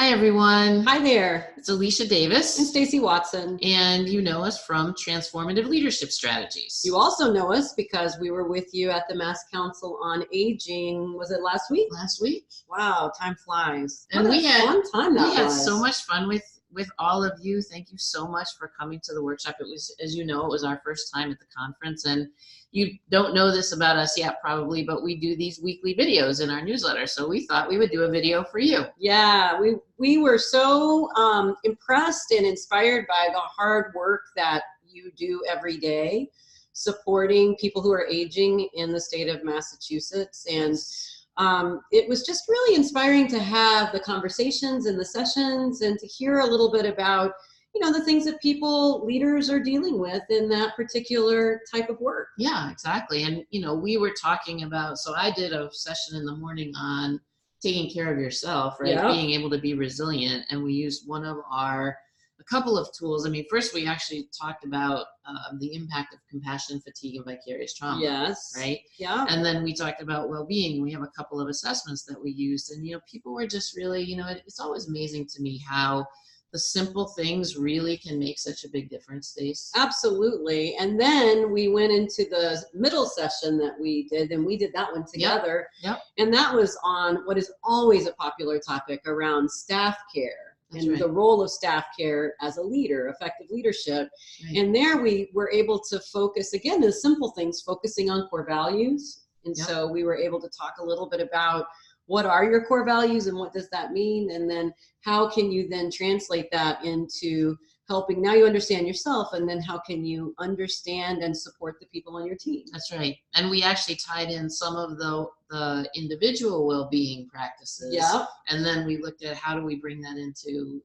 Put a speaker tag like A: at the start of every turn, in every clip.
A: Hi, everyone.
B: Hi there.
A: It's Alicia Davis.
B: And Stacy Watson.
A: And you know us from Transformative Leadership Strategies.
B: You also know us because we were with you at the Mass Council on Aging. Was it last week?
A: Last week.
B: Wow, time flies.
A: And
B: we had
A: so much fun with all of you. Thank you so much for coming to the workshop. It was, as you know, it was our first time at the conference, and you don't know this about us yet probably, but we do these weekly videos in our newsletter. So we thought we would do a video for you.
B: Yeah, we were so impressed and inspired by the hard work that you do every day, supporting people who are aging in the state of Massachusetts. And it was just really inspiring to have the conversations and the sessions and to hear a little bit about, the things that leaders are dealing with in that particular type of work.
A: Yeah, exactly. And, we were talking about, so I did a session in the morning on taking care of yourself, right?
B: Yep.
A: Being able to be resilient. And we used a couple of tools. I mean, first we actually talked about the impact of compassion, fatigue, and vicarious trauma.
B: Yes.
A: Right?
B: Yeah.
A: And then we talked about well-being. We have a couple of assessments that we used. And, people were just really, it's always amazing to me how the simple things really can make such a big difference, Stace.
B: Absolutely. And then we went into the middle session that we did, and we did that one together.
A: Yep.
B: And that was on what is always a popular topic around staff care.
A: That's
B: and
A: right.
B: The role of staff care as a leader, effective leadership.
A: Right.
B: And there we were able to focus, again, the simple things, focusing on core values. And
A: Yep.
B: so we were able to talk a little bit about what are your core values and what does that mean? And then how can you then translate that into helping, now you understand yourself, and then how can you understand and support the people on your team?
A: That's right. And we actually tied in some of the individual well-being practices.
B: Yeah.
A: And then we looked at how do we bring that into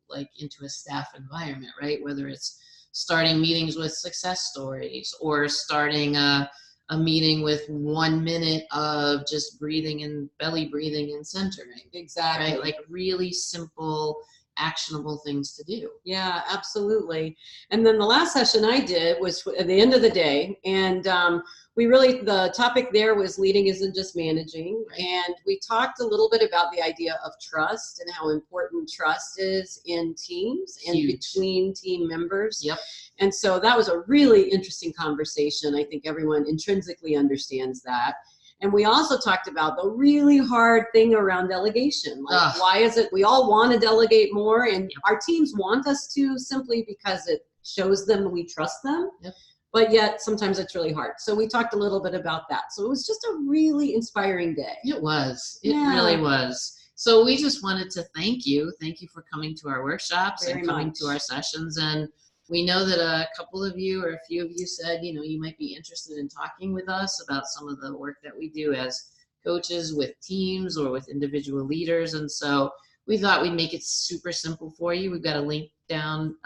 A: a staff environment, right? Whether it's starting meetings with success stories or starting a meeting with 1 minute of just breathing and belly breathing and centering.
B: Exactly.
A: Right? Like really simple, actionable things to do.
B: Yeah, absolutely. And then the last session I did was at the end of the day, and the topic there was leading isn't just managing.
A: Right.
B: And we talked a little bit about the idea of trust and how important trust is in teams and between team members.
A: Yep.
B: And so that was a really interesting conversation. I think everyone intrinsically understands that. And we also talked about the really hard thing around delegation. Like, why is it we all want to delegate more, and our teams want us to simply because it shows them we trust them.
A: Yep.
B: But yet sometimes it's really hard. So we talked a little bit about that. So it was just a really inspiring day.
A: It was. It really was. So we just wanted to thank you. Thank you for coming to our workshops and coming to our sessions. And we know that a couple of you or a few of you said, you might be interested in talking with us about some of the work that we do as coaches with teams or with individual leaders. And so we thought we'd make it super simple for you. We've got a link down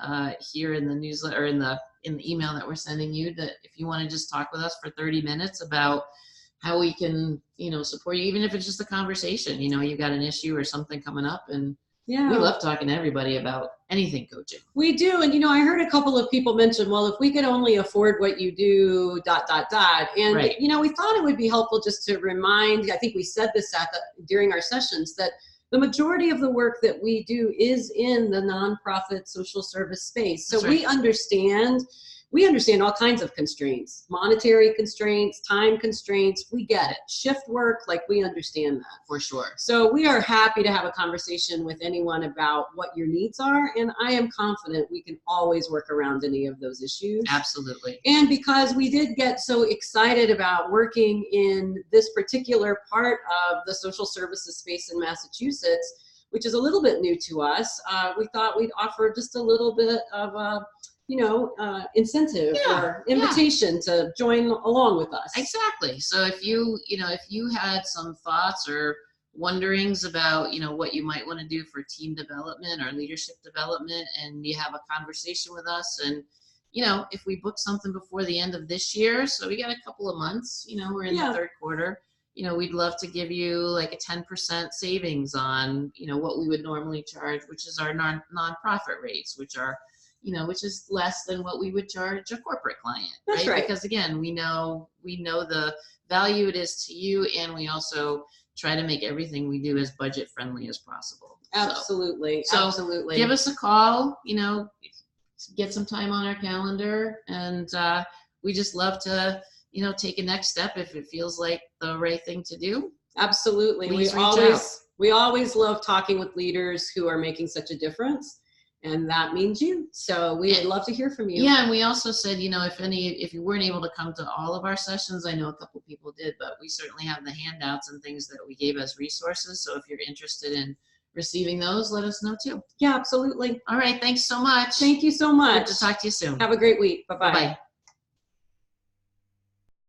A: here in the newsletter, or in the email that we're sending you, that if you want to just talk with us for 30 minutes about how we can, support you, even if it's just a conversation, you've got an issue or something coming up, and we love talking to everybody about anything coaching.
B: We do. And, I heard a couple of people mention, well, if we could only afford what you do, ... And,
A: right.
B: We thought it would be helpful just to remind, I think we said this during our sessions, that the majority of the work that we do is in the nonprofit social service space. So we understand all kinds of constraints, monetary constraints, time constraints. We get it. Shift work, we understand that.
A: For sure.
B: So we are happy to have a conversation with anyone about what your needs are. And I am confident we can always work around any of those issues.
A: Absolutely.
B: And because we did get so excited about working in this particular part of the social services space in Massachusetts, which is a little bit new to us, we thought we'd offer just a little bit of a incentive or invitation to join along with us.
A: Exactly. So if you had some thoughts or wonderings about, what you might want to do for team development or leadership development, and you have a conversation with us, and, if we book something before the end of this year, so we got a couple of months, we're in the third quarter, we'd love to give you like a 10% savings on, what we would normally charge, which is our nonprofit rates, which are which is less than what we would charge a corporate client.
B: That's right.
A: Because again, we know the value it is to you, and we also try to make everything we do as budget friendly as possible.
B: Absolutely.
A: So
B: Absolutely.
A: give us a call, get some time on our calendar, and we just love to, take a next step if it feels like the right thing to do.
B: Absolutely.
A: Please reach out.
B: We always love talking with leaders who are making such a difference. And that means you. So we would love to hear from you.
A: Yeah, and we also said, if you weren't able to come to all of our sessions, I know a couple people did, but we certainly have the handouts and things that we gave as resources. So if you're interested in receiving those, let us know too.
B: Yeah, absolutely.
A: All right. Thanks so much.
B: Thank you so much.
A: Good to talk to you soon.
B: Have a great week. Bye-bye.
A: Bye-bye.